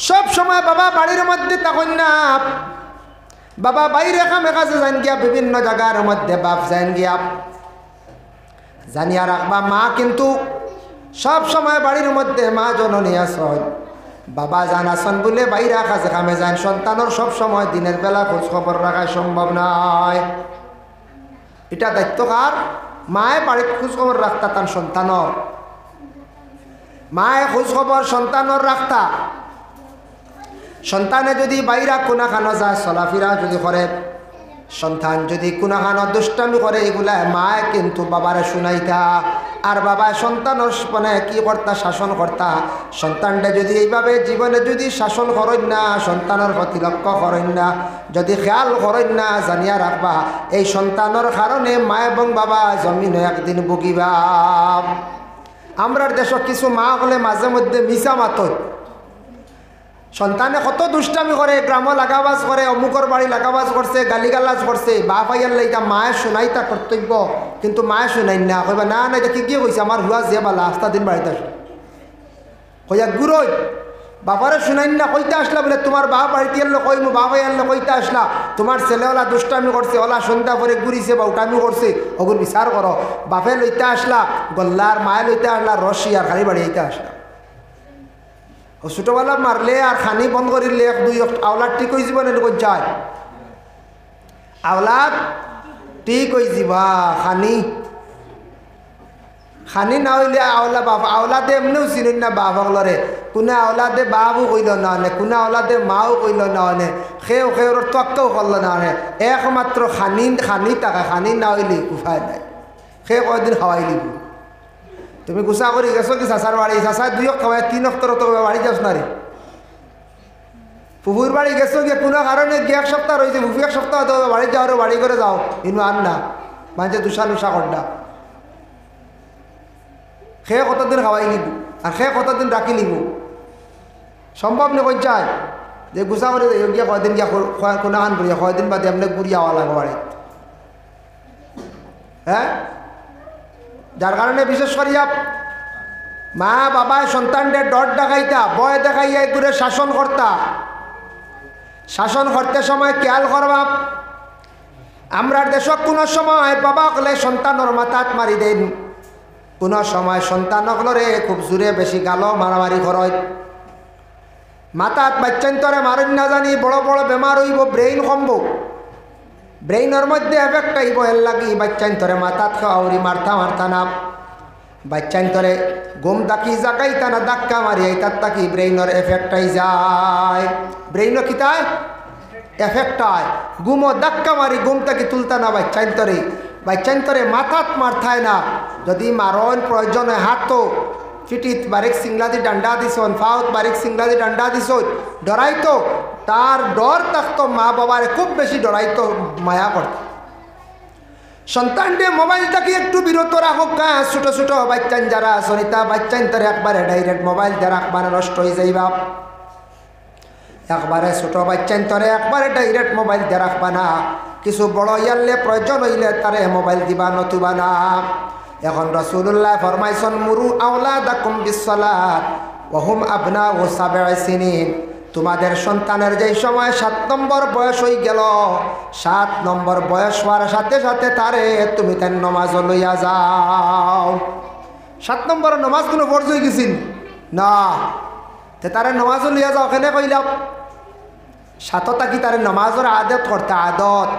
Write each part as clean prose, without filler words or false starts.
সব সময় বাবা বাড়ির মধ্যে তখন না, বাবা বাইরে কামে কাজে যান গিয়া, বিভিন্ন জায়গার মধ্যে বাপ যান গিয়া। জানিয়া রাখবা মা কিন্তু সব সময় বাড়ির মধ্যে মা জননী আসন, বাবা জান আসন বলে বাইরে কাজে কামে যান। সন্তানের সব সময় দিনের বেলা খোঁজ খবর রাখা সম্ভব নয়। এটা দায়িত্ব কার? মায়ে বাড়ির খোঁজ খবর রাখতা তার সন্তানর, মায়ে খোঁজ খবর সন্তানর রাখতা। সন্তানে যদি বাইরা কোনাখানো যায়, চলাফেরা যদি করে, সন্তান যদি কোনাখানো দুষ্টামি করে, এগুলা মায়ে কিন্তু বাবারে শুনাইতা। আর বাবায় সন্তানের মানে কি কর্তা? শাসন কর্তা। সন্তানটা যদি এইভাবে জীবনে যদি শাসন করেন না, সন্তানের প্রতি লক্ষ্য করেন না, যদি খেয়াল করেন না, জানিয়া রাখবা এই সন্তানের কারণে মা এবং বাবা জমিনে একদিন ভুগিবা। আমরার দেশ কিছু মা হলে মাঝে মধ্যে মিশা মাতত, সন্তানে কত দুষ্টামি করে, গ্রাম লাগাবাজ করে, অমুকর বাড়ি লাগাবাজ করছে, গালিগালাজ করছে, বাপ আইয়ার লাইতা মায়ে শোনাই তার কর্তব্য, কিন্তু মায়ে শোনাই না। কইবা না না, এটা কি গিয়ে কইছে আমার হুয়া যে বালা আস্তা দিন বাড়িতে আসলো, কইয়া গুরই বাবারে শুনাই না, কইতে আসলা বলে তোমার বাপ বাড়িতে এলো, কইমু বাবা আনলো, কইতে আসলা তোমার ছেলেওয়ালা দুষ্টামি করছে, ওলা সন্ধ্যা করে ঘুরিছে বা উঠামি করছে, ওগুর বিচার করো। বাপে লইতে আসলা গল্লার, মায়ে লইতে আসলা রশি, আর খালি বাড়িতে আসলা। ও ছোটোবেলা মারলে আর খানি বন্ধ করিলে এক দুই আওলাদ ঠিক হয়ে যাবেন, এনেকৈ যায় আওলাদ ঠিক হয়ে যাবা। খানি না হইলে আওলা বাপ আওলাদে এমনিও চিনেন না বাপ হলরে, কোনে আওলাদে বাপও কইল না আনে, কোনে আওলাদে মাও কইল না আনে, সেও সেওর তক্কেও করল না আনে। একমাত্র খানি টাকা, খানি না হইলে উপায় নাই, সে কয়দিন খাওয়াই লিব। তুমি গুছা করে গেছো কি চাচার বাড়ি, চাচা দুইক খাওয়াই তিন অক্টর তো বাড়ি যাস না রে। ফুফুর বাড়ি গেছো গিয়ে কোনো কারণে গিয়ে এক সপ্তাহ রয়েছে, ফুফু এক সপ্তাহ তো বাড়ি যাও, বাড়ি করে যাও, ইনু আন না মাঝে দুসা নুসা করডা। সে কতদিন খাওয়াই নিব আর সে কতদিন রাখি নিব, সম্ভব নেই। কই চায় যে গুছা করে গিয়ে কয়দিন গিয়া কোনা খান করিয়া কয়দিন বাদে এমনি ঘুরিয়ে আওয়া লাগে বাড়িত। হ্যাঁ, যার কারণে বিশেষ করিয়া মা বাবায় সন্তানদের ডর দেখাইতা, ভয় দেখাইয়া এগুলো শাসন করতা। শাসন করতে সময় খেয়াল করবা, আমরা দেশক কোনো সময় বাবা হলে সন্তানের মাথাত মারি দেন, কোনো সময় সন্তান হলরে খুব জোরে বেশি গালো মারামারি করয়, মাথাত বাচ্চান্তরে মারেন না জানি বড় বড় বেমার হইব, ব্রেইন কমব, ব্রেইনের মধ্যে এফেক্ট আইব, এর লাগি বাচ্চান্তরে মাথাত খাওয়ারি মারতা না, বাচ্চান্তরে ঘুম তাকি জাগাইতা না, ধাক্কা মারি তার তাকি ব্রেইনের এফেক্ট আই যায়। ব্রেইনও কি তাই এফেক্ট হয়, ঘুমো ধাক্কা মারি ঘুম তাকি তুলতা না বাচ্চান্তরে মাথাত মারথায় না। যদি মারণ প্রয়োজন হয় হাত তো ফিটিত বারিক সিংলাদি ডান্ডা দিছন, ফাউত বারিক সিংলাদি ডান্ডা দিছন, ডরাইতো তার ডর থাকতো, মা বাবারে খুব বেশি ডরাইতো, মায়া করত। সন্তানকে মোবাইলটাকে একটু বিরত রাখো। ছোট ছোট বাচ্চান যারা সরিতা বাচ্চান তার একবারে ডাইরেক্ট মোবাইল দিয়ে রাখবারে নষ্ট হয়ে যাইবা, একবারে ছোট বাচ্চান তরে একবারে ডাইরেক্ট মোবাইল দিয়ে রাখবা না, কিছু বড় ইয়ারলে প্রয়োজন হইলে তারে মোবাইল দিবা, নতুবা না। এখন রাসূলুল্লাহ ফরমাইছেন মুরু আওলাদাকুম বিসসালাত ওয়া হুম আবনাউ সাব'i সিনিন, তোমাদের সন্তানের যেই সময় 7 নম্বর বয়স হয়ে গেল, 7 নম্বর বয়স হওয়ার সাথে সাথে তারে তুমি তার নমাজ লইয়া যাও। 7 নম্বর নমাজ কোনো ফরজ হয়ে গেছিল না, তে তারে নমাজ লইয়া যাও। কেন কইলাম? 7 থাকি তারে নমাজের আদত করতে, আদত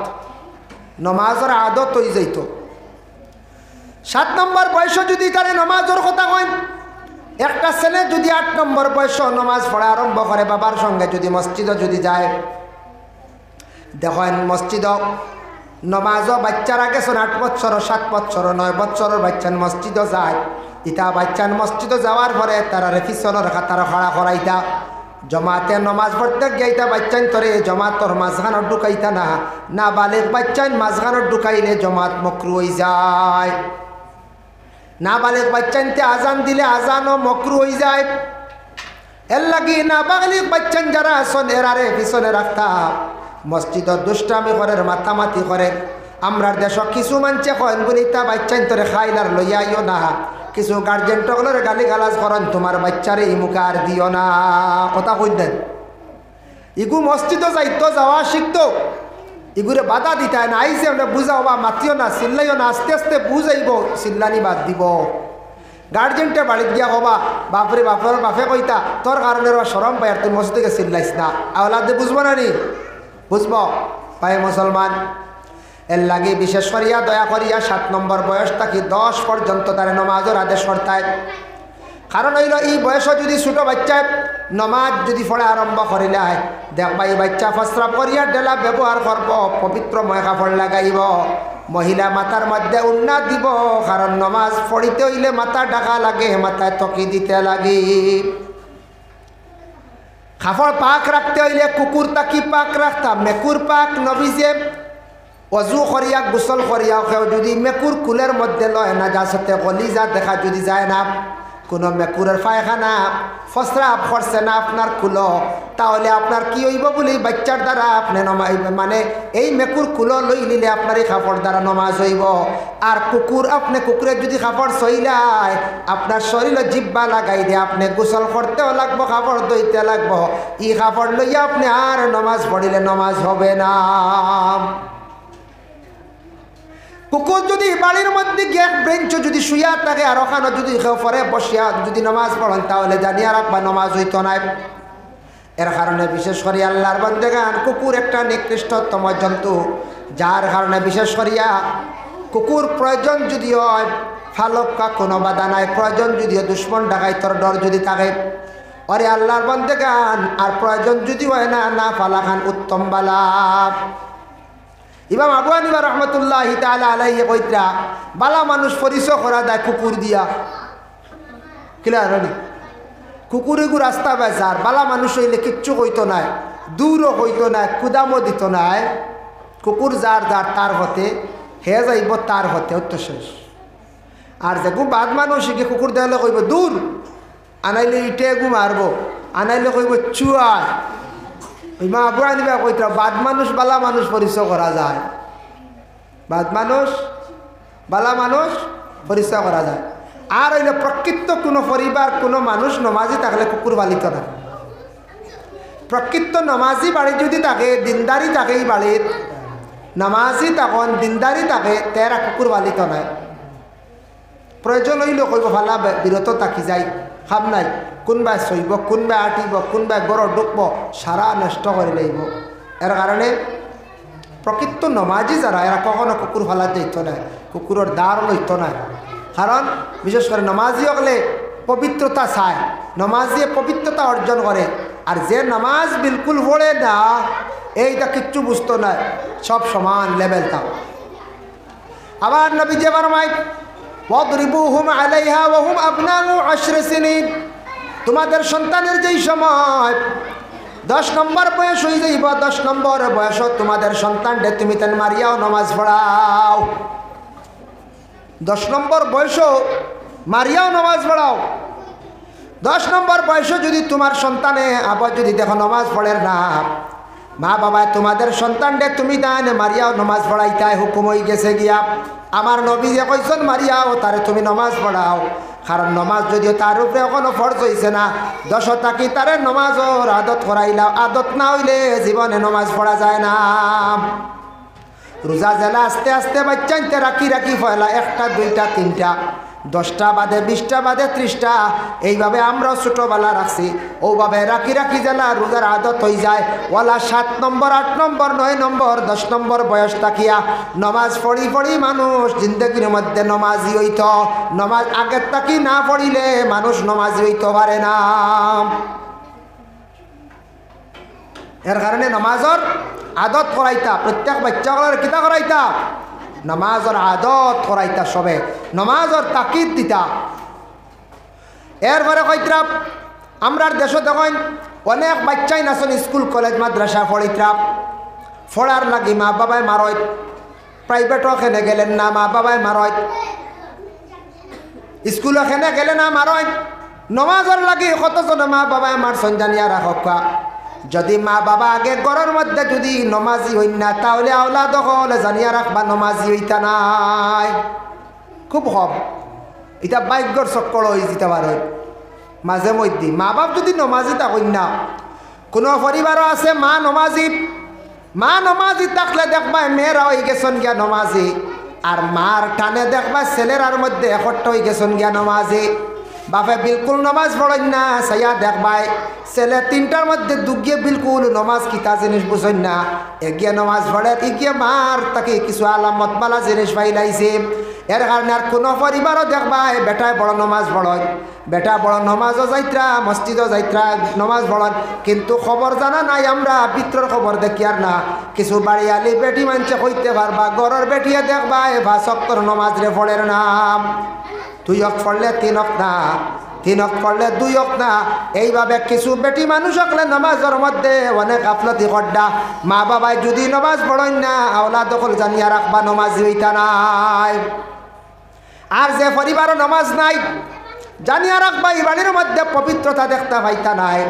নমাজের আদত হয়ে যাইত। 7 নম্বর বয়স যদি তারে নমাজের কথা কয়, একটা ছেলে যদি 8 নম্বর বয়স নমাজ পড়া আরম্ভ করে, বাবার সঙ্গে যদি মসজিদে যদি যায়, দেখেন মসজিদ নমাজও বাচ্চারা গেছেন 8 বছর 7 বছর 9 বছরের বাচ্চান মসজিদও যায়, ইটা বাচ্চান মসজিদে যাওয়ার পরে তারা রেফিসনের খাতার খাড়া করাইতা, জমাতে নমাজ পড়তে গিয়েতা বাচ্চান তরে জমাতর মাঝখানত ঢুকাইতা না, না বালেক বাচ্চান মাঝখানত ঢুকাইলে জমাত মকরু হয়ে যায়, না বালেক বাচ্চানতে আজান দিলে আজানও মকরু হয়ে যায়। এর লাগি না বালিক বাচ্চান যারা আসন এরারে পিছনে রাখতা, মসজিদত দুষ্টামি করে, মাথামাতি করে। আমরা দেশ কিছু মানছে কয়েন গুলিতা বাচ্চান তোরে খাইলার লইয়াইও না, কিছু গার্জেন টকলের গালি গালাজ করেন তোমার বাচ্চারে এই মুখে আর দিও না কথা কই দেন ইগু মসজিদও যাইতো যাওয়া শিখতো ইগুরে বাধা দিতে না আইসে আমরা বুঝাও বা মাতিও না চিল্লাইও না আস্তে আস্তে বুঝাইব চিল্লানি বাদ দিব গার্জেনটা বাড়িত গিয়া হবা বাপরে বাপের বাপে কইতা তোর কারণে সরম পাই আর তুই মসজিদে চিল্লাইস না আওলাদে বুঝবো না নি বুঝব পায়ে মুসলমান এর লাগে বিশেষ করিয়া দয়া করিয়া 7 নম্বর বয়স থাকি 10 পর্যন্ত তার নমাজের আদেশ করতায় কারণ হইল এই বয়সে যদি ছোট বাচ্চায় নমাজ যদি পড়া আরম্ভ করিলে দেখবা এই বাচ্চা প্রস্রাব করিয়া ডেলা ব্যবহার করব পবিত্রময় কাপড় লাগাইব মহিলা মাথার মধ্যে উন্না দিব কারণ নমাজ পড়িতে হইলে মাথা ঢাকা লাগে মাথায় তকি দিতে লাগে কাপড় পাক রাখতে হইলে কুকুর তাকি পাক রাখতাম মেকুর পাক নবীজে অজু করিয়া গোসল করিয়া যদি মেকুর কুলের মধ্যে লয় না যা সাথে কলিজা দেখা যদি যায় না কোনো মেকুরের পায়খানা প্রস্রাব করছে না আপনার কুলো তাহলে আপনার কি হইব বলি বাচ্চার দ্বারা আপনি নমাজ মানে এই মেকুর কুলো লই নিলে আপনার এই কাপড় দ্বারা নমাজ হইব আর কুকুর আপনি কুকুরের যদি কাপড় সইলায় আপনার শরীরে জিব্বা লাগাই দিয়ে আপনি গোসল করতেও লাগবো কাপড় ধুইতে লাগবো এই কাপড় লইয়া আপনি আর নমাজ পড়িলে নমাজ হবে না কুকুর যদি বাড়ির মধ্যে গিয়ে বেঞ্চ যদি শুইয়া থাকে আর ওখানে যদি কেউ পরে বসিয়া যদি নামাজ পড়েন তাহলে জানিয়া রাখবা নামাজ হইতো না এর কারণে বিশেষ করে আল্লাহর বান্দাগান কুকুর একটা নিকৃষ্টতম জন্তু যার কারণে বিশেষ করিয়া কুকুর প্রয়োজন যদি হয় ফালক্কা কোনো বাধা নাই প্রয়োজন যদিও দুশ্মন ডাকাইতর ডর যদি থাকে অরে আল্লাহর বান্দাগান আর প্রয়োজন যদি হয় না না ফালাখান উত্তম বালা ইমাম আবু হানিফা রহমতুল্লাহি তাআলা আলাইহি কইতরা বালা মানুষ পরিচয় করা দেয় কুকুর দিয়া ক্লিয়ার হলি কুকুরেগু রাস্তা বেজার বালা মানুষ হইলে কিচ্ছু কইতো নাই দূরও কইতো নাই কুদামও দিত নাই কুকুর যার যার তার হতে হে যাইব তার হতে অত্য শেষ আর যেগু বাদ মানুষ কি কুকুর দেখলে কইব দূর আনাইলে ইটে গু মারব আনাইলে কইব চুয়ায় ইমাম আবু হানিফা কইতরা বাদ মানুষ বালা মানুষ পরিচয় করা যায় বাদ মানুষ বালা মানুষ পরিচয় করা যায় আর হইলে প্রকৃত কোনো পরিবার কোনো মানুষ নমাজি থাকলে কুকুর বালিত না প্রকৃত নমাজি বাড়ি যদি থাকে দিনদারি থাকে এই বাড়ির নমাজি তখন দিনদারি থাকে তেরা কুকুর বালিত নাই প্রয়োজন হইলে কইব ভালা বিরত থাকি যায় খাম নাই কোনবাই সইব কোনবাই আটিব কোনবাই গড় ডুকব সারা নষ্ট করে লইব এর কারণে প্রকৃত নমাজি যারা এরা কখনো কুকুর ফালা যাইত না কুকুরের দ্বার লইত না কারণ বিশেষ করে নমাজি হলে পবিত্রতা চায় নমাজিয়ে পবিত্রতা অর্জন করে আর যে নামাজ বিলকুল পড়ে না এইটা কিচ্ছু বুঝতো না সব সমান লেভেল তা আবার নবী যে ফরমায় ওয়াদরিবুহুম আলাইহা ওয়া হুম আবনাউ 10 সিনিন তোমাদের সন্তানের যেই সময় 10 নম্বর বয়স হয়ে যাইব 10 নম্বর বয়স তোমাদের সন্তানকে তুমি তেন মারিয়াও নামাজ পড়াও 10 নম্বর বয়স মারিয়াও নামাজ পড়াও 10 নম্বর বয়স যদি তোমার সন্তানে আবার যদি দেখো নামাজ পড়ে না মা বাবা তোমাদের সন্তানকে তুমি দান মারিয়াও নামাজ পড়াইতাই হুকুম হয়ে গেছে গিয়া আমার নবী যে কইছেন মারিয়াও তারে তুমি নামাজ পড়াও কারণ নামাজ যদিও তার উপরে এখনো ফরজ হইছে না 10 থাকি তারে নামাজের আদত করাইলাও আদত না হইলে জীবনে নামাজ পড়া যায় না রোজা জেলা আস্তে আস্তে বাচ্চাইতে রাখি রাখি ফয়লা 1টা 2টা 3টা 10টা বাদে 20টা বাদে 30টা এইভাবে আমরাও ছোটোবেলা রাখছি ওভাবে রাখি রাখি জেলা রোজার আদত হয়ে যায় ওলা 7 নম্বর 8 নম্বর 9 নম্বর 10 নম্বর বয়স থাকিয়া নমাজ পড়ি পড়ি মানুষ জিন্দগির মধ্যে নমাজি হইত নমাজ আগের থাকি না পড়িলে মানুষ নমাজি হইতে পারে না এর কারণে নমাজের আদত করাইতা প্রত্যেক বাচ্চাগুলোর কিতা করাইতা নমাজের আদত করাইতা সবে নমাজের তাকিদ দিতা এরপরে কইতরা আমরার দেশে দেখেন অনেক বাচ্চাই নাচন স্কুল কলেজ মাদ্রাসা পড়িতরা পড়ার লাগি মা বাবাই মারয় প্রাইভেট ওখানে গেলেন না মা বাবাই মারয় স্কুল ওখানে গেলে না মারয় নমাজের লাগি কতজন মা বাবাই মারছেন জানিয়া রাখক যদি মা বাবা আগে ঘরের মধ্যে যদি নমাজি হইন না তাহলে আওলাদ হলে জানিয়া রাখবা নমাজি হইতা নাই খুব কম এটা ভাগ্যর চক্কর হয়ে যেতে পারে মাঝে মধ্যে। মা বাপ যদি নমাজি থাকেন না, কোনো পরিবারও আছে মা নমাজি থাকলে দেখবা মেয়েরা হয়ে গেছেন গিয়া নমাজি, আর মার টানে দেখবা ছেলেরার মধ্যে একট্টা হয়ে গেছেন গিয়া নমাজি। বাপে বিলকুল নমাজ পড়েন না, সাইয়া দেখবাই ছেলে তিনটার মধ্যে দুগিয়ে বিলকুল নমাজ কিতা জিনিস বুঝেন না, এগিয়ে নমাজ পড়ে এগিয়ে মার তাকে কিছু আলামত বালা জিনিস পাইলাইছে। এর কারণে আর কোনো পরিবারও দেখবাই বেটায় বড় নমাজ পড়েন, বেটা বড় নমাজও যাইত্রা মসজিদও যাইত্রা নমাজ পড়েন, কিন্তু খবর জানা নাই আমরা পিত্রর খবর দেখি আর না। কিছু বাড়িয়ালি বেটি মানছে হইতে পারবা গড়ের বেটিয়ে দেখবা এবার সত্তর নমাজ রে পড়ের নাম 2 অক্ট পড়লে 3 অক্ট না, 3 অক্ট পড়লে 2 অক্ট না। এইভাবে কিছু বেটি মানুষ হকলে নমাজের মধ্যে অনেক গাফলতি করডা। মা বাবাই যদি নমাজ পড়েন না আওলা দখল জানিয়া রাখবা নমাজ হইতা নাই। আর যে পরিবারও নমাজ নাই জানিয়া রাখবা এই বাড়ির মধ্যে পবিত্রতা দেখতে পাইতা নাই।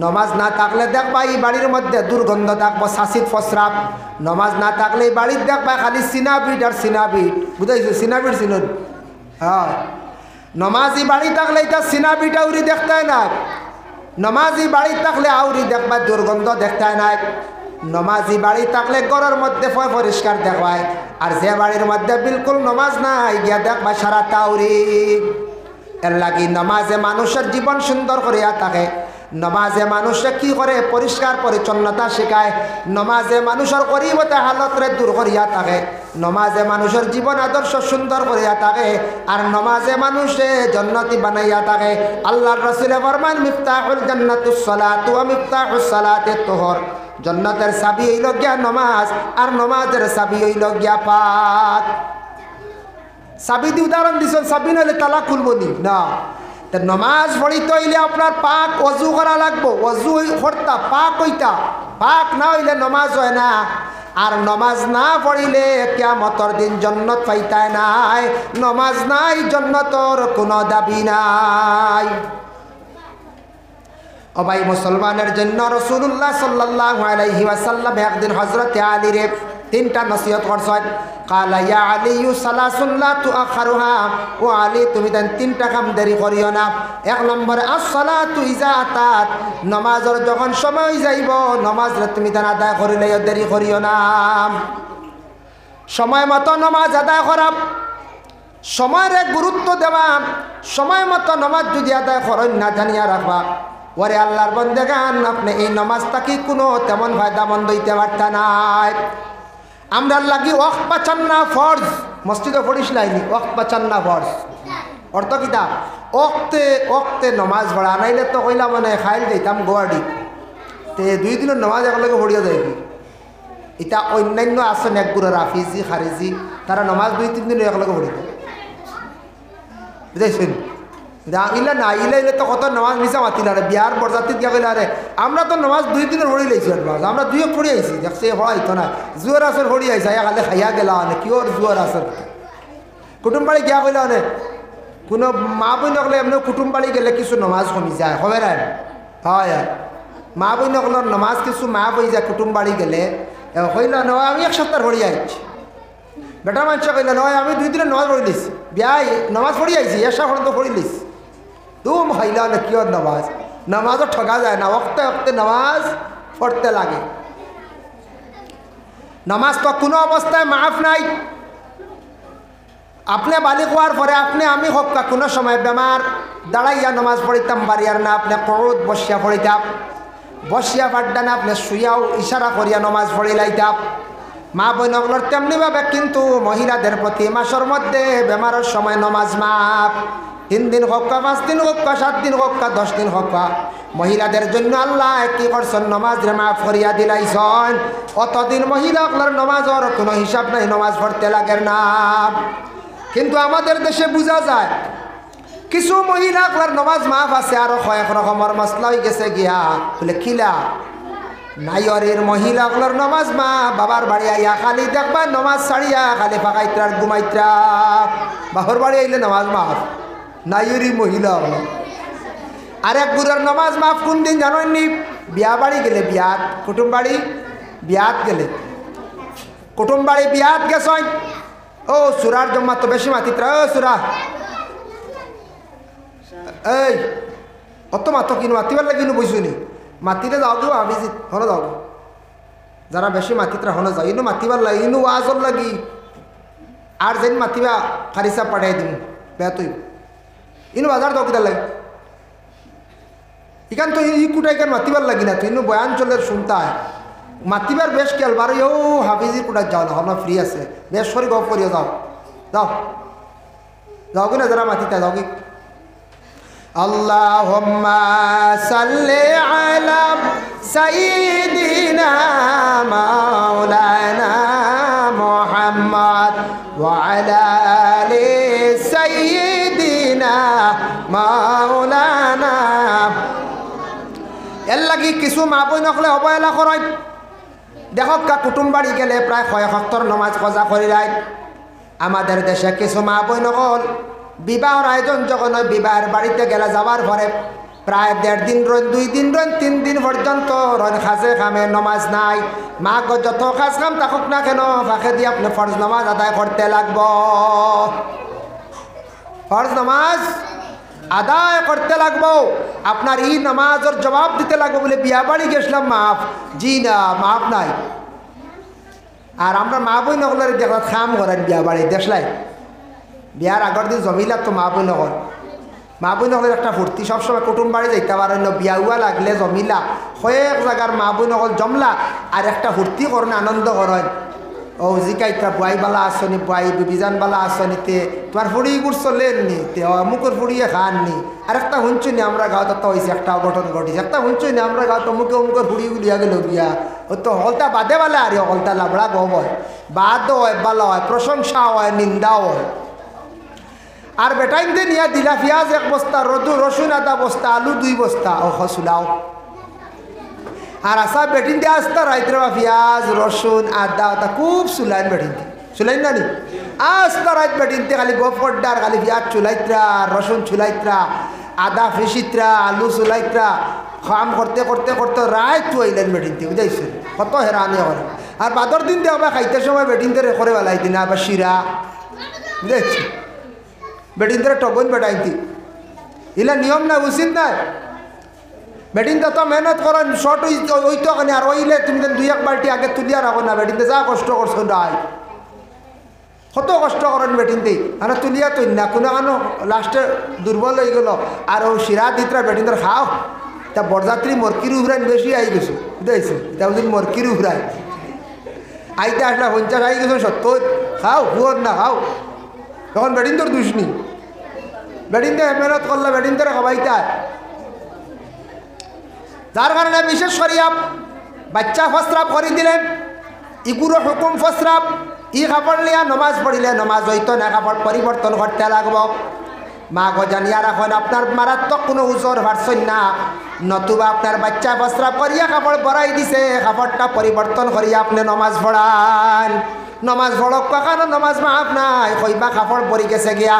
নমাজ না থাকলে দেখবা এই বাড়ির মধ্যে দুর্গন্ধ থাকবো, শাসিত ফসরাপ। নমাজ না থাকলে এই বাড়ির দেখবা খালি সিনাবিট আর সিনাবিট, বুঝাইছো? সিনাবিট সিনুন, হ্যাঁ। নমাজি বাড়ি থাকলে এটা সিনাবিট আউরি দেখতে নাই, নমাজি বাড়ি থাকলে আউরি দেখবা দুর্গন্ধ দেখতে নাই। নমাজি বাড়ি থাকলে ঘরের মধ্যে পরিষ্কার দেখায়, আর যে বাড়ির মধ্যে বিলকুল নমাজ নাই গিয়া দেখবা সারা তাউরি। এর লাগি নমাজে মানুষের জীবন সুন্দর করিয়া থাকে, নমাজে মানুষে কি করে পরিষ্কার পরিচ্ছন্নতা শেখায়, নমাজে মানুষের গরিবতে হালতরে দূর করিয়া থাকে, নমাজে মানুষের জীবন আদর্শ সুন্দর করিয়া থাকে, আর নমাজে মানুষে জান্নাতি বানাইয়া থাকে। আল্লাহর রাসূল ফরমান মিফতাহুল জান্নাতুস সালাতু ওয়া মিফতাহুস সালাতি তুহর, জান্নাতের চাবি হইল গিয়া নমাজ, আর নমাজের চাবি হইল গিয়া পাক। চাবি দি উদাহরণ দিছেন, চাবি নইলে তালা খুলবনি না। নমাজ পড়িতে হইলে আপনার পাক অজু করা লাগবো, অজু করতা পাক হইতা, পাক না হইলে নমাজ হয় না। আর নমাজ না পড়িলে কিয়ামতের দিন জান্নাত পাইতাই নাই, নমাজ নাই জান্নাতের কোনো দাবি নাই। ও ভাই মুসলমানের জন্য রাসূলুল্লাহ সাল্লাল্লাহু আলাইহি ওয়াসাল্লাম একদিন হযরত আলী রে 3টা নসিহত করছেন। কালা ইয়া আলিয়ু সালাসুন লা তুআখারুহা, ও আলী তুমি দেন 3টা কাম দেরি করিও না। 1 নম্বরে আসসালাতু ইজা আতাত, নামাজের যখন সময় যাইব নামাজ তুমি দেন আদায় করিলে দেরি করিও না। সময় মতো নামাজ আদায় করা, সময়ের গুরুত্ব দেওয়া, সময় মতো নামাজ যদি আদায় করেন না জানিয়া রাখবা ওরে আল্লাহর বান্দাগান আপনি এই নামাজটা কি কোনো তেমন ফায়দামন্দ হইতে পারতা নাই। আমরা লাগি ওয়াক্ত পাচান না ফরজ, মসজিদে পড়িস লাইনি ওয়াক্ত পাচান না ফরজ অর্থ কিতা ওক্তে ওক্তে নমাজ পড়া নাইলে তো কইলা মানে খাইল দিতাম গোয়াড়ি তে 2 দিনের নমাজ একলগে পড়িয়া যায়। এটা অন্যান্য আছেন একগুলো রাফিজি খারিজি, তারা নমাজ 2-3 দিন একলগে পড়িত, বুঝাইছেন? ইলা না ইলে তো কত নমাজ মিশা মাতিল আরে বিয়ার বরজাতিত গিয়া কইলা আরে আমরা তো নমাজ 2 দিনের পড়ি লাইছি, আমরা 2 পড়ি আইছি, দেখছে হইতো না জুয়ার আসর পড়ি আইসা খালি খাইয়া গেলা মানে কিওর জুয়ার আসর। কুটুম বাড়ি গিয়া কইলা মানে কোনো মা বই নকলে এমনি কুটুম বাড়ি গেলে কিছু নমাজ কমি যায়, হবে না? হয় মা বই নকলের নমাজ কিছু মা বই যায় কুটুম বাড়ি গেলে কইলা নয় আমি 1 সপ্তাহ পড়ি আইছি, বেটা মানুষ কইলা নয় আমি 2 দিনের নমাজ পড়ি লিছি, বিয়াই নমাজ পড়ি আইছি এসা পর্যন্ত পড়ি লিছি। তুম খাইলা না কিওর নামাজ, নামাজও ঠকা যায় না, ওক্তে ওক্তে নামাজ পড়তে লাগে। নামাজ তো কোনো অবস্থায় মাফ নাই। আপনি বালিক হওয়ার পরে আপনি আমি হক্কা কোনো সময় বেমার দাঁড়াইয়া নামাজ পড়িতাম বাড়িয়ার না, আপনি কৌদ বসিয়া পড়িতাম, বসিয়া পাড্ডা না আপনি শুইয়াও ইশারা করিয়া নামাজ পড়ি লাইতাম। মা বইনগুলোর তেমনিভাবে কিন্তু মহিলাদের প্রতি মাসের মধ্যে বেমারের সময় নামাজ মাফ। 3 দিন হোক, 5 দিন হোক, 7 দিন হোক, 10 দিন হোক, মহিলাদের জন্য আল্লাহ কি করছেন নমাজ রে মাফ করিয়া দিলাইছেন। অতদিন মহিলাগুলোর নমাজের কোনো হিসাব নাই, নমাজ পড়তে লাগে না। কিন্তু আমাদের দেশে বোঝা যায় কিছু মহিলাগুলোর নমাজ মাফ আছে, আরো কয়েক রকমের মশলা হয়ে গেছে গিয়া বলে খিলা নাইয়ের মহিলাগুলোর নমাজ মা বাবার বাড়ি আইয়া খালি দেখবা নমাজ ছাড়িয়া খালি ফাঁকাইত্রা ঘুমাইত্রা, বাবার বাড়ি আইলে নমাজ মাফ নাইয়েরই মহিলা। আরেক গুরুর নমাজ মাফ কোন দিন জানেননি? বিয়া বাড়ি গেলে, বিয়াত কুটুম বাড়ি বিয়াত গেলে, কুটুম বাড়ি বিয়াত গেছেন, ও সুরার জম্মা তো বেশি মাতিত্রা, ও সুরা এই অত মাতো কিনো মাতিবার লাগিনো বইছো নি মাতিলে যাও কেউ আবিজি হনো যাও যারা বেশি মাতিতরা হনো যাও ইনো মাতিবার লাগি ইনো ওয়াজর লাগি আর যেন মাতিবা খারিসা পাঠাই দিম বেয়া তুই ইনো বাজার দাও কিতার লাগে ইখান তো ই কুটাই কেন মাতিবার লাগি না তুই ইনো বয়াঞ্চলের শুনতা মাতিবার বেশ খেয়াল বারো ও হাফিজির কুটার যাও না হলো ফ্রি আছে বেশ সরি গপ করিও যাও যাও যাও কি না যারা মাতিতে যাও কি আল্লাহুম্মা সাল্লি আলা সাইয়্যিদিনা মাওলানা মুহাম্মদ ওয়া আলা আলি সাইয়্যিদিনা মাওলানা এর লাগি কিছু মা বই নকলে অবহেলা করেন দেখক কা কুটুম বাড়ি গেলে প্রায় 76 নমাজ কজা করি রায় আমাদের দেশে কিছু মা বই নকল বিবাহর আয়োজন যখন বিবাহের বাড়িতে গেলে যাওয়ার পরে প্রায় 1.5 দিন রন 2 দিন রন 3 দিন পর্যন্ত রন খাসে খামে নমাজ নাই মা গো যত খাস খাম থাকুক না কেন ফাঁকে দিয়ে আপনি ফরজ নামাজ আদায় করতে লাগব ফরজ নামাজ আদায় করতে লাগবো আপনার এই নামাজের জবাব দিতে লাগবো বলে বিয়া বাড়ি গেছিলাম মাফ জি না মাফ নাই আর আমরা মা বই নকলের দেখা খাম করেন বিয়া বাড়ি দেখলাই বিয়ার আগের দিন জমিলা তো মা বই নকল মা বই নকলের একটা ফুর্তি সবসময় কুটুম বাড়ি যাইতে পারেন বিয়া উয়া লাগলে জমিলা কয়েক জায়গার মা বই নকল জমলা আর একটা ফুর্তি করেন আনন্দ করেন ও জিকাইতা বয়বালা আসনি বয় বিবিজানবালা আসনিতে তোমার ফুড়ি গুড় চলেননি তে অমুকের ফুড়িয়ে খাননি আর একটা শুনছুনি আমরা গাঁত তো হয়েছে একটা অঘটন ঘটিছে একটা শুনছুনি আমরা গাঁত অমুকে অমুকের ফুড়ি গুলিয়া গেল বিয়া ও তো হলতা বাদে বালা আর হলতা লাবড়া গব হয় বাদও হয় বালা হয় প্রশংসা হয় নিন্দাও হয় আর বেটাইনতে নিয়ে দিলা পিঁয়াজ 1 বস্তা রসুন আধা বস্তা আলু 2 বস্তা ও হসুলাও আর আসা বেটিন দিয়ে আসতা রাইতে পিঁয়াজ রসুন আদা ওটা খুব সুলাইন বেটিন সুলাইন না নি আস্তা রাইত বেটিনতে খালি গপ করডার খালি পিঁয়াজ চুলাইত্রা রসুন চুলাইত্রা আদা ফিসিত্রা আলু চুলাইত্রা খাম করতে করতে করতে রাইত চুয়াইলেন বেটিনতে বুঝাইছেন কত হেরানি করে আর বাদর দিন দিয়ে আবার খাইতে সময় বেটিনতে করে বেলাই দিন আবার শিরা বুঝাইছি বেটিনতে টগন বেটাইতি ইলা নিয়ম না উচিত নাই বেটিনতে তো মেহনত করেন শর্ট ওইতো কেন আর ওইলে তুমি 2-1 বাল্টি আগে তুলিয়া রাখো না বেটিনতে যা কষ্ট করছো নাই কত কষ্ট করেন বেটিনতে আর তুলিয়া তুই না কোনো কানো লাস্টে দুর্বল হয়ে গেল আর ও শিরা দিতরা বেটিনতে খাও তা বরযাত্রী মরকির উভরাইন বেশি আই গেছো বুঝাইছো তা ওদিন মরকির উভরাই আইতে আসলে 50 আই গেছো 70 খাও হুয়ার না খাও তখন বেটিনতর দুষ্নি বেটিনতে মেহনত করলে বেটিনতে খাবাইতে যার কারণে বিশেষ করিয়া বাচ্চা ফসরাপ করে দিলেন ইগুরো হুকুম ফসরাপ ই কাপড় লিয়া নমাজ পড়িলে নমাজ হইতো না কাপড় পরিবর্তন করতে লাগব মা গো জানিয়া রাখুন আপনার মারাত্মক কোনো উজর পারছেন না নতুবা আপনার বাচ্চা ফসরাপ করিয়া কাপড় পরাই দিছে কাপড়টা পরিবর্তন করিয়া আপনি নমাজ পড়ান নমাজ পড়ক কারণ নমাজ মাফ নাই কইবা কাপড় পরি গেছে গিয়া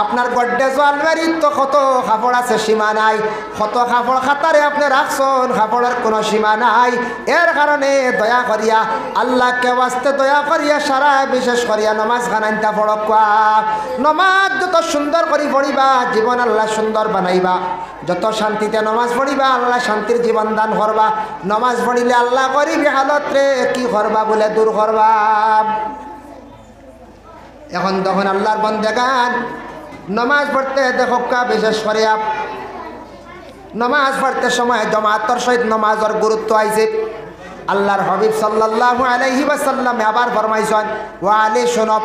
আপনার গড্ডেজ আলমারিত তো কত কাপড় আছে সীমা নাই কত কাপড় খাতারে আপনি রাখছেন কাপড়ের কোনো সীমা নাই এর কারণে দয়া করিয়া আল্লাহকে ওয়াস্তে দয়া করিয়া সারা বিশেষ করিয়া নমাজ খানাইতা পড়ক নমাজ যত সুন্দর করে পড়িবা জীবন আল্লাহ সুন্দর বানাইবা যত শান্তিতে নমাজ পড়িবা আল্লাহ শান্তির জীবন দান করবা নমাজ পড়িলে আল্লাহ গরিবী হালত রে কি করবা বলে দূর করবা এখন তখন আল্লাহর বন্দেগান নমাজ পড়তে দেখোকা বিশেষ করে নমাজ পড়তে সময় জমাতর সহিত নমাজের গুরুত্ব আইছে আল্লাহর হাবিব সাল্লাল্লাহু আলাইহি ওয়াসাল্লাম আবার ফরমাইছেন ওয়া আলী শুনব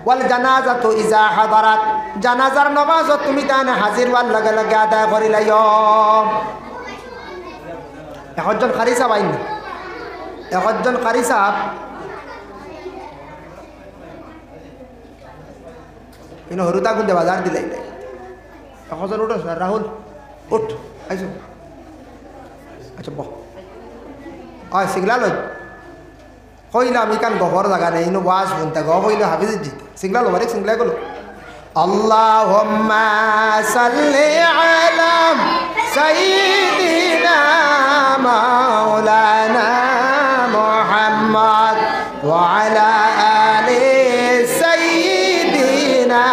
ওয়াল জানাজাতু ইজা হাদারাত জানাজার নামাজ তুমি তানে হাজির হওয়ার লগে লগে আদায় করি লাইও একজন কারি সাহেব আইন একজন কারি সাহেব ইনো হরুতা গুন্দে বাজার দিলাই এখন উঠো রাহুল উঠ আইসো আচ্ছা বহ হয় সিগলা লই কইলাম ইকান গহর জায়গা নেই ইনো বাস শুনতে গহ কইলে হাফিজ জিত সিগলা লো বারে সিগলা গেলো আল্লাহুম্মা সাল্লি আলা সাইয়্যিদিনা মাওলানা মুহাম্মদ ওয়া আলা আলি সাইয়্যিদিনা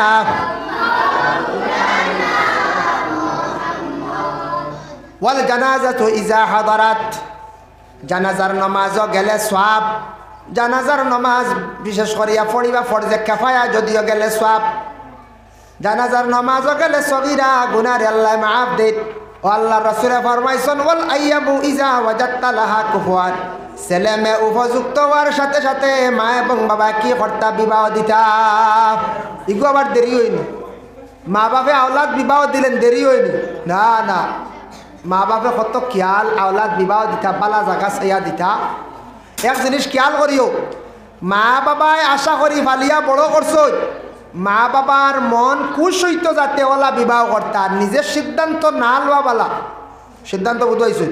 ওয়াল জানাজাতু ইজা হাদারাত, জানাজার নামাজও গেলে সওয়াব। জানাজার নামাজ বিশেষ করিয়া পড়িবা ফরজে কিফায়া, যদিও গেলে সওয়াব। জানাজার নামাজও গেলে সগীরা গুনাহ আল্লাহ মাফ দেন। ও আল্লাহ রাসূল ফরমাইছেন ওয়াল আইয়াবু ইজা ওয়াজাদতা লাহা কুফুয়ান, ছেলে মেয়ে উপযুক্ত হওয়ার সাথে সাথে মা এবং বাবা কি কর্তা বিবাহ দিতা। ইগো আবার দেরি হয়নি, মা বাপে আওলাদ বিবাহ দিলেন দেরি হয়নি, না না, মা বাপে কত খেয়াল আওলাদ বিবাহ দিতা, বালা জায়গা ছাইয়া দিতা। এক জিনিস খেয়াল করিও, মা বাবায় আশা করি ফালিয়া বড় করছো, মা বাবার মন খুশ হইতো যাতে ওলা বিবাহ কর্তা, নিজের সিদ্ধান্ত না লওয়া বালা। সিদ্ধান্ত বুঝাইছো,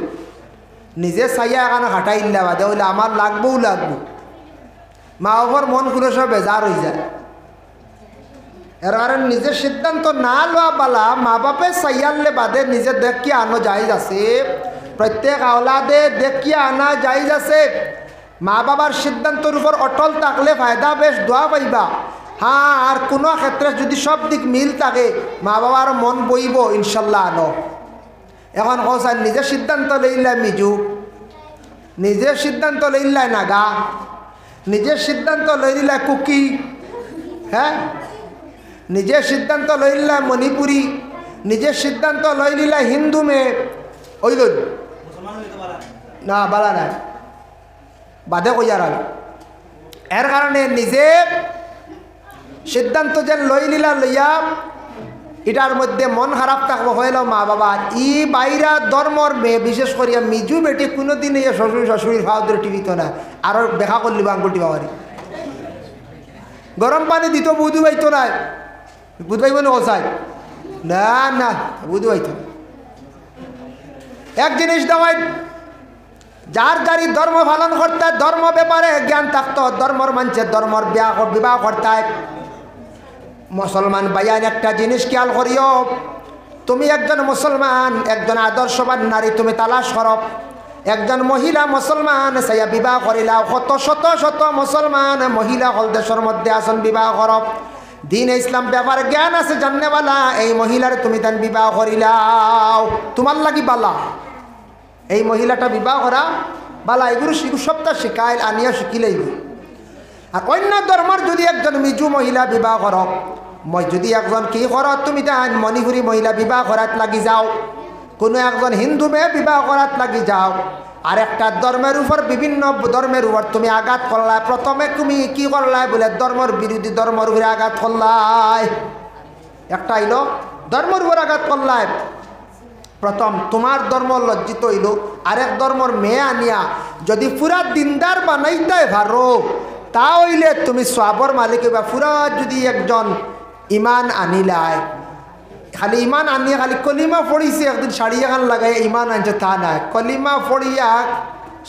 নিজে চাইয়া এখানে হাঁটাই ইল্লা বাদে হইলে আমার লাগবও লাগবো, মা বাবার মন কোনো সব বেজার হয়ে যায়। এর কারণে নিজের সিদ্ধান্ত না লওয়া বালা। মা বাপে চাইয়ালে বাদে নিজে দেখিয়া আনো জায়েজ আছে, প্রত্যেক আওলাদে দেখিয়া আনা জায়েজ আছে। মা বাবার সিদ্ধান্তের উপর অটল থাকলে ফায়দা বেশ দোয়া পাইবা। হ্যাঁ, আর কোনো ক্ষেত্রে যদি সব দিক মিল থাকে মা বাবার মন বইব ইনশাল্লাহ আনো। এখন কৌশল নিজের সিদ্ধান্ত লইলাই মিজু, নিজের সিদ্ধান্ত লইলাই নাগা, নিজের সিদ্ধান্ত লইলাই কুকি, হ্যাঁ, নিজের সিদ্ধান্ত লইলাই মণিপুরি, নিজের সিদ্ধান্ত লইলাই হিন্দু মেয়ে, ওইল না বালা নাই বাদে কইয়ার আগে। এর কারণে নিজে সিদ্ধান্ত যে লইলা লইয়া এটার মধ্যে মন খারাপ থাকবো হইল মা বাবা। ই বাইরা ধর্মর মেয়ে বিশেষ করিয়া মিজু বেটি কোনোদিন এই শ্বশুর শাশুড়ির ভাও ধরে টিভিত না, আরো দেখা করলি আঙ্গুল টিপা পারি। গরম পানি দিত বুধু পাইতো না, বুধ পাইব না ওসাই, না না বুধু পাইতো। এক জিনিস দেওয়াই, যার যারি ধর্ম পালন করতে ধর্ম ব্যাপারে জ্ঞান থাকতো, ধর্মর মানুষের ধর্মর বিবাহ করতে। মুসলমান ভাইয়ান একটা জিনিস খেয়াল করিও, তুমি একজন মুসলমান, একজন আদর্শবান নারী তুমি তালাশ করো, একজন মহিলা মুসলমান সাইয়া বিবাহ করিলাও। কত শত শত মুসলমান মহিলা হল দেশের মধ্যে আসন বিবাহ করো, দিন ইসলাম ব্যাপারে জ্ঞান আছে জাননেওয়ালা, এই মহিলার তুমি তান বিবাহ করিলাও, তোমার লাগি বালা। এই মহিলাটা বিবাহ করা বালা, এগুলো সপ্তাহ শিখাইল আনিয়া শিখিলেই। আর অন্য ধর্মের যদি একজন মিজু মহিলা বিবাহ কর, যদি একজন কি কর তুমি তাই মণিপুরী মহিলা বিবাহ করাত লাগি যাও, কোনো একজন হিন্দু মেয়ে বিবাহ করাত লাগি যাও, আর একটা ধর্মের উপর বিভিন্ন ধর্মের উপর তুমি আঘাত করলাই। প্রথমে তুমি কি করলাই বলে ধর্মের বিরোধী ধর্মের উপরে আঘাত করলাই। একটা হইল ধর্মের উপর আঘাত করলাই, প্রথম তোমার ধর্ম লজ্জিত হইল। আরেক ধর্মর মেয়ে আনিয়া যদি পুরা দিনদার বানাইতে পারো তা হইলে তুমি সওয়াবের মালিক হইবা। পুরা যদি একজন ইমান আনিলায়, খালি ইমান আনিয়া খালি কলিমা পড়িছে একদিন শাড়ি এখান লাগাই ইমান আনছে তা নাই, কলিমা পড়িয়া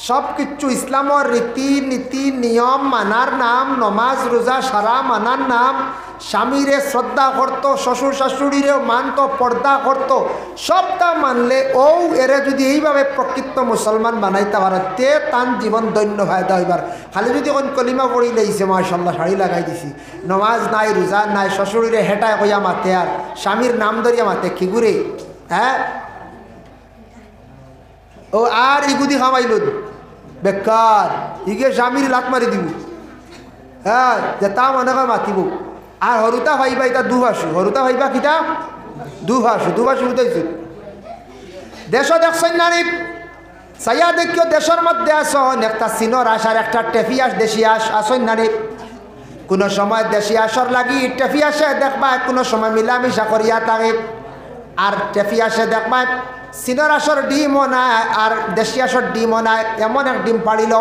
সব কিছু ইসলামের রীতি নীতি নিয়ম মানার নাম, নমাজ রোজা সারা মানার নাম, স্বামীরে শ্রদ্ধা করতো, শ্বশুর শাশুড়িরেও মানতো, পর্দা করতো, সবটা মানলে ও এরে যদি এইভাবে প্রকৃত মুসলমান বানাইতে পারে তে তান জীবন দৈন্য ফায়দা হইবার। খালি যদি কোন কলিমা পড়ি লাইছে মাশাল্লাহ শাড়ি লাগাই দিছি, নমাজ নাই রোজা নাই, শ্বশুরিরে হেঁটায় কইয়া মাতে আর স্বামীর নাম ধরিয়া মাতে খিগুরে, হ্যাঁ ও আর ইগুদি খামাইল বেকার, ইগে স্বামীর লাত মারি দিব, হ্যাঁ যে তা মনে হয় মাতিব। আর হরুতা ভাইবা এটা দুভাষু, হরুতা ভাইবা কিতা দুভাষু, দুভাষু বুঝাইছো। দেশ দেখছেন নারী সাইয়া দেখিও দেশের মধ্যে আসন একটা চিনর আস আর একটা টেফিয়াস দেশি আস আসন নারী। কোনো সময় দেশি আসর লাগি টেফিয়াসে দেখবা, কোনো সময় মিলামিশা করিয়া থাকে। আর টেফিয়াসে দেখবা চিনর আসর ডিমও নাই আর দেশি আসর ডিমও নাই, এমন এক ডিম পাড়িল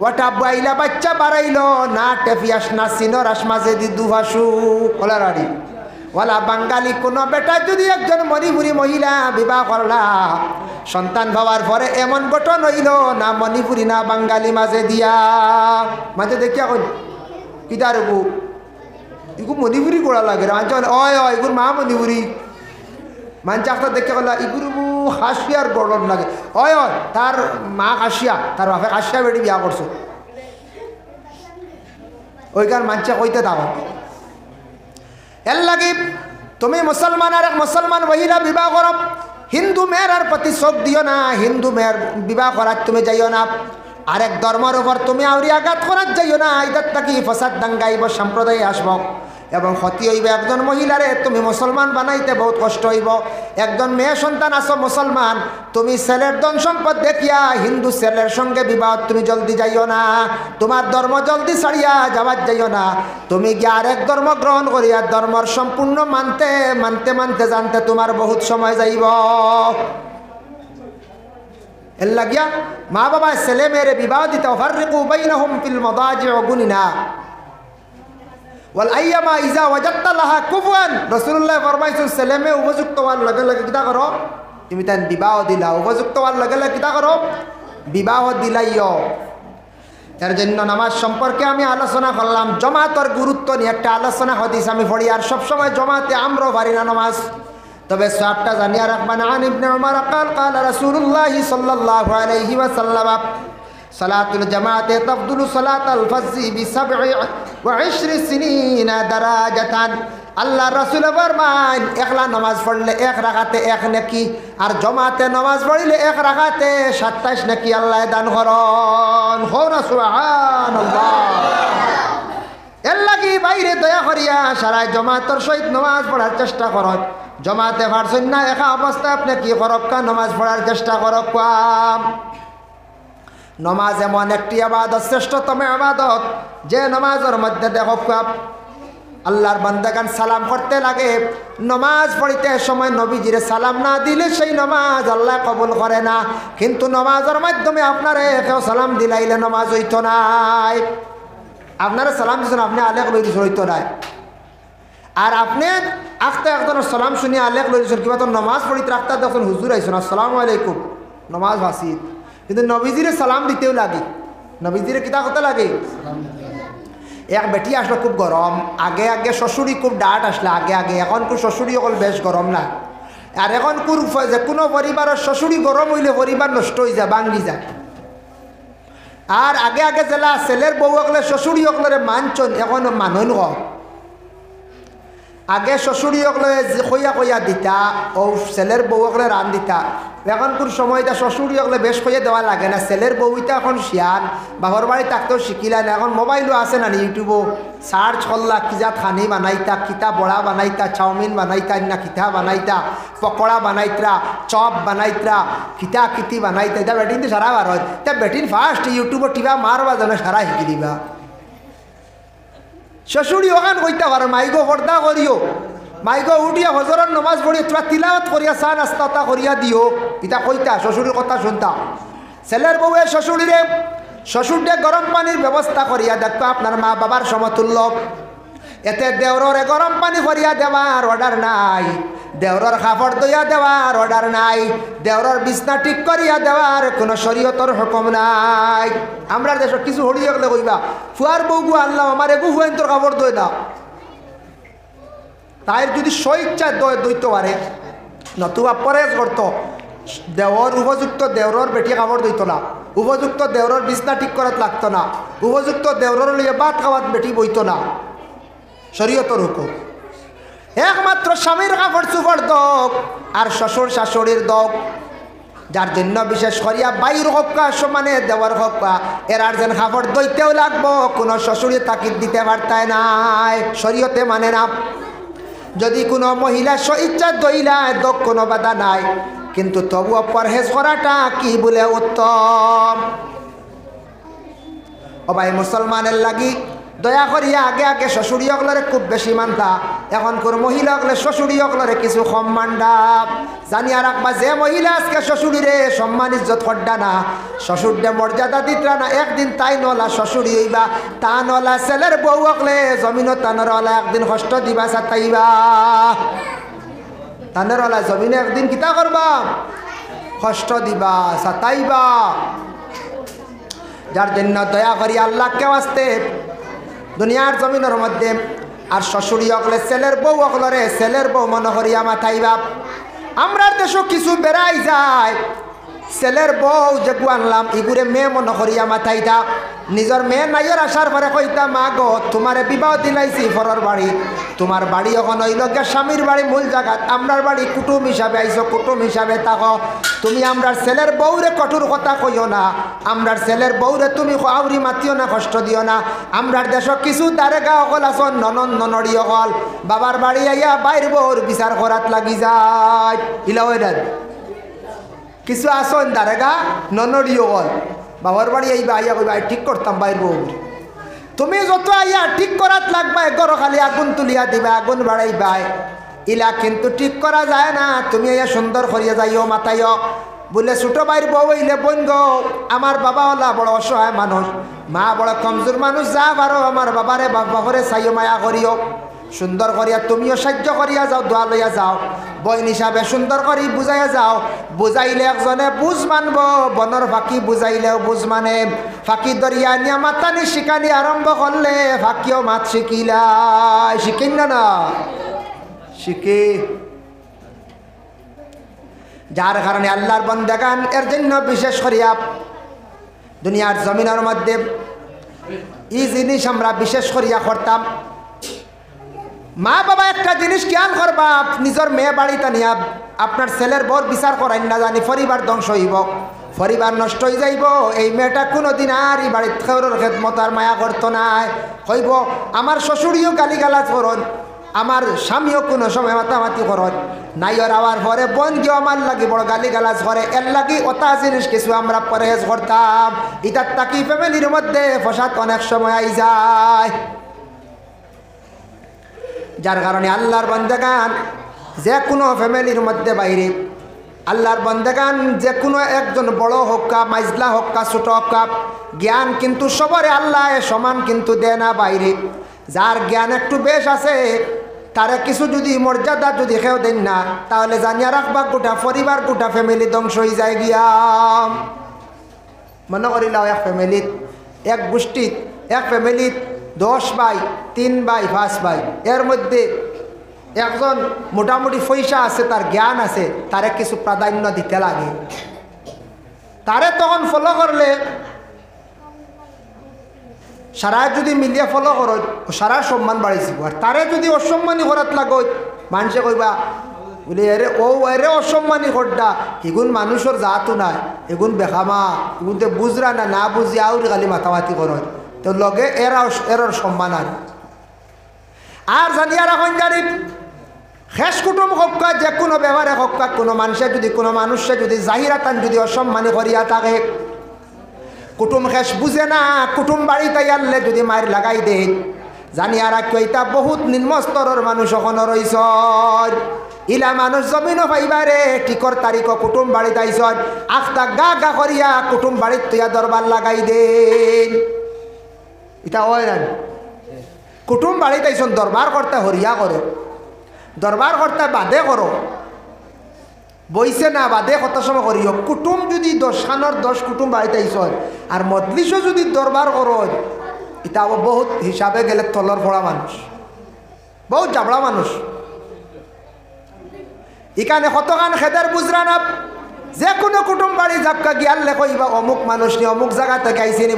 ওটা বাইলা বাচ্চা বাড়াইল না, টেফিয়াস না চিনর আস মাঝে দি দুভাষু কলারাড়ি ওলা। বাঙালি কোনো বেটা যদি একজন মণিপুরী মহিলা বিবাহ করলা, সন্তান হওয়ার পরে এমন গঠন হইল না মণিপুরী না বাঙালি মাঝে দিয়া মাঝে দেখিয়া কই কিতার বু ইগু মণিপুরী গোড়া লাগে মাঞ্চল অয় অয় ইগুর মা মণিপুরী মাঞ্চ একটা দেখে গলা ইগুর বু হাসিয়ার গড়ন লাগে, অয় অয় তার মা হাসিয়া তার বাপে হাসিয়া বেটি বিয়া করছো, ওইকার মাঞ্চা কইতে থাকো। এর লাগে তুমি মুসলমান আর এক মুসলমান মহিলা বিবাহ করো, হিন্দু মেয়ের প্রতি চোখ দিও না, হিন্দু মেয়ের বিবাহ করার তুমি যাইও না, আরেক ধর্মের উপর তুমি আউরি আঘাত করার যাইও না। ইদার থাকি ফসাদ দাঙ্গাইব, সম্প্রদায় আসব এবং ক্ষতি হইবে। একজন মহিলারে তুমি মুসলমান বানাইতে বহুত কষ্ট হইব। একজন মেয়ে সন্তান আসো মুসলমান, তুমি ছেলের ধন সম্পদ দেখিয়া হিন্দু ছেলের সঙ্গে বিবাহ তুমি জলদি যাইও না, তোমার ধর্ম জলদি ছাড়িয়া যাবার যাইও না। তুমি গিয়ে আরেক ধর্ম গ্রহণ করিয়া ধর্মর সম্পূর্ণ মানতে মানতে মানতে জানতে তোমার বহুত সময় যাইব। এর লাগিয়া মা বাবা ছেলে মেয়েরে বিবাহ দিতে ফাররিকু বাইনাহুম ফিল মাদাজি'ি গুনিনা ওয়াল আইয়ামা ইজা ওয়াজাদতা লাহা কুফুয়ান। রাসূলুল্লাহ ফরমাইছেন ছেলে মেয়ে উপযুক্ত হওয়ার লগে লগে কিতা করো, তুমি তাই বিবাহ দিলা, উপযুক্ত হওয়ার লগে লগে কিতা করো, বিবাহ দিলাইও। এর জন্য নামাজ সম্পর্কে আমি আলোচনা করলাম, জমাতের গুরুত্ব নিয়ে একটা আলোচনা হাদিস আমি পড়ি। আর সবসময় জমাতে আমরাও পারি না নামাজ, তবে সবটা জানিয়া রাখবেন। আন ইবনে উমর قال قال رسول الله صلى الله عليه وسلم সালাতুল জামাতে তাফদুলু সালাতাল ফজরি বি27 সিনিনা দারাজাতান। আল্লাহ রাসূল ফরমান একলা নামাজ পড়লে এক রাকাতে এক নেকি, আর জমাতে নামাজ পড়লে এক রাকাতে 27 নেকি আল্লাহ দান করন। হো না সুবহানাল্লাহ। এর লাগি বাইরে দয়া করিয়া সারা জমাতের সহিত নামাজ পড়ার চেষ্টা করত। জমাতে পারছেন না, একা অবস্থায় আপনি কি করক্কা, নামাজ পড়ার চেষ্টা করক্কা। নমাজ এমন একটি ইবাদত, শ্রেষ্ঠতম ইবাদত, যে নমাজের মধ্যে দেখো আল্লাহর বান্দাগান সালাম করতে লাগে। নমাজ পড়িতে সময় নবীজিরে সালাম না দিলে সেই নমাজ আল্লাহ কবুল করে না। কিন্তু নমাজের মাধ্যমে আপনারে কেউ সালাম দিলাইলে নমাজ হইতো নাই। আপনারা সালাম দিচ্ছেন, আপনি আলেখ লই দিচ্ছেন, হইতো নাই। আর আপনি আখতে একজনের সালাম শুনি আলেখ লই দিচ্ছেন, কিবা তো নমাজ পড়িতে রাখতে দেখুন হুজুর আইসুন আসসালামু আলাইকুম, নমাজ ভাসিদ। কিন্তু নবীজিরে সালাম দিতেও লাগে, নবীজিরে কিতা করতে লাগে। এক বেটি আসলো খুব গরম, আগে আগে শ্বশুরি খুব ডাট আসলে আগে আগে, এখন খুব শ্বশুরি অকল বেশ গরম না। আর এখন যে কোনো পরিবারের শ্বশুরি গরম হইলে পরিবার নষ্ট হয়ে যায়, ভাঙ্গি যায়। আর আগে আগে জেলা ছেলের বউ অকলে শ্বশুরি অকলরে মানছন, এখন মানুষ কম। আগে শ্বশুরি অকলে কইয়া কইয়া দিতা, ও ছেলের বউ অকলে রান দিতা। এখন কোন সময়টা শ্বশুরি অকলে বেশ কইয়া দেওয়া লাগে না, ছেলের বউটা এখন শিয়ান, বাবার বাড়ি থাকতেও শিখিলা না। এখন মোবাইলও আছে না, ইউটিউবও সার্চ করলা, কিজা খানি বানাইতা, কিতা বড়া বানাইতা, চাউমিন বানাইতা, না কিতা বানাইতা, পকোড়া বানাইতরা, চপ বানাইতরা, কিতা কিতি বানাইতা। এটা বেটিন তো সারা বার হয়, তা বেটিন ফার্স্ট ইউটিউবও টিবা মারবা যেন সারা শিখি দিবা। শ্বশুরি ওখান কইতে পারো মাইগো পর্দা করিও, মাইগো উঠিয়া হজরের নমাজ পড়িয়া তোরা তিলাওয়াত করিয়া চা নাস্তা করিয়া দিও, ইটা কইতা শ্বশুরের কথা শুনতা। ছেলের বউয়ে শ্বশুরিরে শ্বশুরকে গরম পানির ব্যবস্থা করিয়া দেখতো আপনার মা বাবার সমতুল্য। এতে দেওররে গরম পানি করিয়া দেওয়ার অর্ডার নাই, দেওরর কাপড় দইয়া দেওয়ার অর্ডার নাই, দেওরর বিছনা ঠিক করিয়া দেওয়ার কোনো শরীয়তর হুকুম নাই। আমরা দেশ কিছু হরিয়ে গেলে কইবা ফুয়ার বউ গু আনলাম আমার এগু হুয়েন তোর কাপড় দই দাও, তাই যদি স্বইচ্ছায় দইতে পারে নতুবা পরেজ করতো। দেওর উপযুক্ত দেওরর বেটি কাপড় দইত না, উপযুক্ত দেওরর বিছনা ঠিক করাত লাগতো না, উপযুক্ত দেওরর লিয়ে ভাত খাওয়াত বেটি বইতো না, শরীয়তর হুকুম। একমাত্র স্বামীর কাপড় চুপড় দোক আর শ্বশুর শাশুড়ির দোক, যার জন্য বিশেষ করিয়া বাইর হক্কা সমানে দেওয়ার হক্কা এরার যেন কাপড় দইতেও লাগবো, কোনো শ্বশুরি তাকিদ দিতে পারতায় নাই, শরীয়তে মানে না। যদি কোনো মহিলা স্বইচ্ছা দইলায় দোক কোনো বাধা নাই, কিন্তু তবুও পরহেজ করাটা কি বলে উত্তম। ও ভাই মুসলমানের লাগি দয়া করিয়া আগে আগে শ্বশুরি অগলরে খুব বেশি মানতা, এখন কোন মহিলা অগলে শ্বশুরি অগলরে কিছু কম মানডা। জানিয়া রাখবা যে মহিলা আজকে শ্বশুরিরে সম্মান ইজ্জত করডা না, শ্বশুরডে মর্যাদা দিতরা না, একদিন তাই নলা শ্বশুরি হইবা, তা নলা ছেলের বউ অগলে জমিনত তানরওয়ালা একদিন কষ্ট দিবা সাতাইবা, তানরওয়ালা জমিনে একদিন কিতা করবা কষ্ট দিবা সাতাইবা। যার জন্য দয়া করি আল্লাহকে ওয়াস্তে দুনিয়ার জমিনের মধ্যে আর শ্বশুরি অকলে ছেলের বউ অকলরে ছেলের বউ মনে করিয়া মাথাইবা। আমরা দেশও কিছু বেড়াই যায়, ছেলের বউ যে আনলাম ইগুরে মেয়ে মনে করিয়া মাথাইতা নিজের মেয়ে নাইয়ের আসার পরে কইতা মা গো তোমারে বিবাহ দিলাইছি ফরর বাড়ি তোমার বাড়ি এখন হইল গিয়া স্বামীর বাড়ি মূল জায়গা আমরার বাড়ি কুটুম হিসাবে আইসো কুটুম হিসাবে থাকো তুমি আমরার ছেলের বউরে কঠোর কথা কইও না আমরার ছেলের বউরে তুমি আউরি মাতিও না কষ্ট দিও না আমরার দেশ কিছু দারেগা অকল আস ননন ননড়ি অকল বাবার বাড়ি আইয়া বাইর বউর বিচার করাত লাগি যায় ইলা ওই কিছু আসন দারেগা ননড়ি অকল বাবার বাড়ি আইবা আইয়া কইবা ঠিক করতাম বাইর বউ তুমি যত আইয়া ঠিক করাত লাগবা গরো খালি আগুন তুলিয়া দিবা আগুন বাড়াইবাই ইলা কিন্তু ঠিক করা যায় না তুমি আইয়া সুন্দর করিয়া যাইও মাতাইও বলে ছোট ভাইয়ের বউ হইলে বোন গো আমার বাবা হলা বড় অসহায় মানুষ মা বড় কমজোর মানুষ যা পারো আমার বাবারে বাবা করে চাইও মায়া করিও সুন্দর করিয়া তুমিও সাহায্য করিয়া যাও দোয়া লইয়া যাও বইন হিসাবে সুন্দর করি বুঝাইয়া যাও বুঝাইলে একজনে বুঝ মানব বনর ফাঁকি বুঝাইলেও বুঝ মানে ফাঁকি দরিয়া নিয়া মাতানি শিকানি আরম্ভ করলে ফাঁকিও মাত শিকিলাই শিখিন না শিখি যার কারণে আল্লাহর বান্দাগান এর জন্য বিশেষ করিয়া দুনিয়ার জমিনের মধ্যে এই জিনিস আমরা বিশেষ করিয়া করতাম মা বাবা একটা জিনিস খেয়াল করবা নিজের মেয়ে বাড়িতে নিয়া আপনার ছেলের বর বিচার করাই না জানি পরিবার ধ্বংস হইব পরিবার নষ্ট হয়ে যাইব এই মেয়েটা কোনোদিন আর এই বাড়ির খেউরের খেদমত আর মায়া করতো না হইব আমার শ্বশুরিও গালিগালাজ করন আমার স্বামীও কোনো সময় মাতামাতি করন নাই ওর আওয়ার পরে বোন গিয়ে আমার লাগি বড় গালিগালাজ করে এর লাগি ওটা জিনিস কিছু আমরা পরহেজ করতাম ইটার তাকি ফ্যামিলির মধ্যে ফসাদ অনেক সময় আই যায় যার কারণে আল্লাহর বান্দাগান যে কোনো ফ্যামিলির মধ্যে বাইরে আল্লাহর বান্দাগান যে কোনো একজন বড় হোক কা মাইজলা হোক কা ছোট হোক কা জ্ঞান কিন্তু সবারে আল্লাহ সমান কিন্তু দেয় না বাইরে যার জ্ঞান একটু বেশ আছে তারা কিছু যদি মর্যাদা যদি কেউ দেন না তাহলে জানিয়া রাখবা গোটা পরিবার গোটা ফ্যামিলি ধ্বংস হয়ে যায় গিয়া মনে করিলাও এক ফ্যামিলিত এক গোষ্ঠীত এক ফ্যামিলিত 10 ভাই 3 ভাই 5 ভাই এর মধ্যে একজন মোটামুটি পয়সা আছে তার জ্ঞান আছে তারে কিছু প্রাধান্য দিতে লাগে তারে তখন ফলো করলে সারা যদি মিলিয়ে ফলো করো সারা সম্মান বাড়িয়েছিল আর তারে যদি অসম্মানী করাত লাগো মানুষে কইবা বলে এরে ও এরে অসম্মানী করডা এগুন মানুষের জাতও নাই এগুন বেখামা এগুন তো বুঝরা না না বুঝি আউরি খালি মাতামাতি করো তো লগে এরার সম্মান আর জানিয়া রাখুন জানি শেষ কুটুম হক্কা যে কোনো ব্যবহারে হক্কা কোনো মানুষের যদি কোনো মানুষে যদি জাহিরাতান যদি অসম্মানী করিয়া থাকে কুটুম শেষ বুঝে না কুটুম বাড়িতে আনলে যদি মায়ের লাগাই দে জানিয়া রাখি এটা বহুত নিম্ন স্তরের মানুষ এখনো রয়েছ ইলা মানুষ জমিনও পাইবারে টিকর তারিখ কুটুম বাড়িতে আইস আখতা গা গা করিয়া কুটুম বাড়ির তুইয়া দরবার লাগাই দেন এটা হয় না কুটুম বাড়িতে আইস দরবার করতে হরিয়া করো দরবার করতে বাদে করো বইছে না বাদে কত সময় করিও কুটুম যদি 10 কুটুম বাড়িতে আইস আর মজলিসও যদি দরবার করো এটা বহুত হিসাবে গেলে তলর পড়া মানুষ বহুত জাবড়া মানুষ এখানে কতখান খেদের বুঝরা না যে কোনো কুটুম বাড়ি যাবকা গিয়ালে কইবা অমুক মানুষ নি অমুক জায়গা থেকে আইসি নি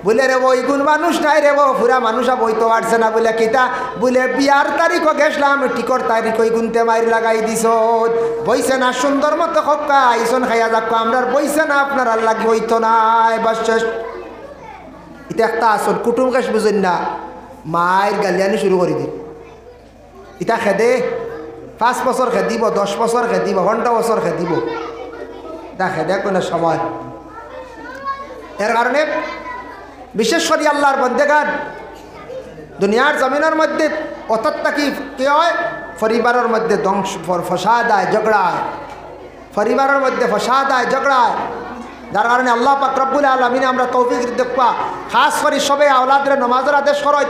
বলে রে বই গুণ মানুষ নাই রে পুরা মানুষ বইতে পারছে না বলে কিতা বলে বিয়ার তারিখও গেছলাম টিকর তারিখ ওই গুনতে মারি লাগাই দিস বইছে না সুন্দর মতো হক্কা আইসন খাইয়া যাবকা আমরা বইছে না আপনার আল্লাহ বইতো নাই বাস শেষ এটা একটা আসল কুটুম কাছ বুঝেন না মায়ের গালিয়ানি শুরু করে দিন এটা খেদে 5 বছর খেদিব 10 বছর খেদিব 50 বছর খেদিব দেখে কোনো সময় এর কারণে বিশেষ করে আল্লাহর বন্দেগান দুনিয়ার জমিনের মধ্যে অতটা কি হয় পরিবারের মধ্যে ধ্বংস ফসাদ আয় ঝগড়া হয় পরিবারের মধ্যে ফসাদ আয় ঝগড়া হয় যার কারণে আল্লাহ পাক রব্বুল আলামিন আমরা তৌফিক দেখবা খাস করে সবে আওলাদের নামাজের আদেশ করয়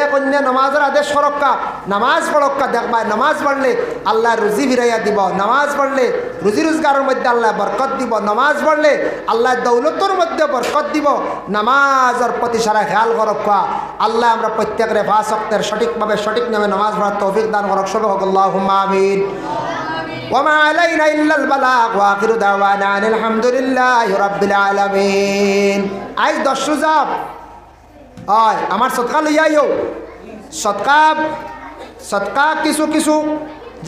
এক অন্য নামাজের আদেশ করক্কা নামাজ পড়ক্কা দেখবা নামাজ পড়লে আল্লাহ রুজি ফিরাইয়া দিব নামাজ পড়লে রুজি রোজগারের মধ্যে আল্লাহ বরকত দিব নামাজ পড়লে আল্লাহ দৌলতর মধ্যে বরকত দিব নামাজের প্রতি সারা খেয়াল করক্কা আল্লাহ আমরা প্রত্যেকের 5 ওয়াক্তের সঠিকভাবে সঠিক নামে নামাজ পড়ার তৌফিক দান করক সবে হোক আল্লাহুম্মা আমিন ওমা আলাইনা ইল্লাল বালাগ ওয়া আখিরু দাওয়ানা আনিল হামদুলিল্লাহি রাব্বিল আলামিন। আজ 10 রোজা হয় আমার সদকা লইয়াইও, সদকা কিছু কিছু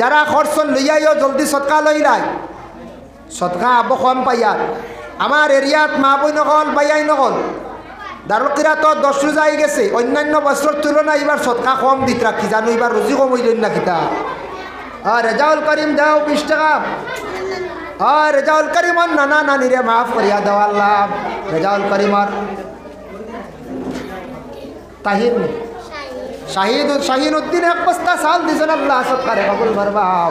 যারা খরচন লইয়াইও জলদি সদকা লইলাই, সদকা আবো কম পাইয়ার। আমার এরিয়াত মা বই নকল বাইয়াই নকল দারুল কিরাত 10 রোজা আই গেছে, অন্যান্য বছর তুলনায় এবার সদকা কম দিত রাখি, জানো এবার রুজি কম হইলেন না কিতা। রেজাউল করিম দাও 20 টাকা। রেজাউল করিমর নানা নানিরে মাফ করিয়া দাও আল্লাহ। রেজাউল করিমর তাহির শাহিদ উদ্দিন এক বস্তা চাউল দিছেন, আল্লাহ সদকারে কবুল ফরমাও।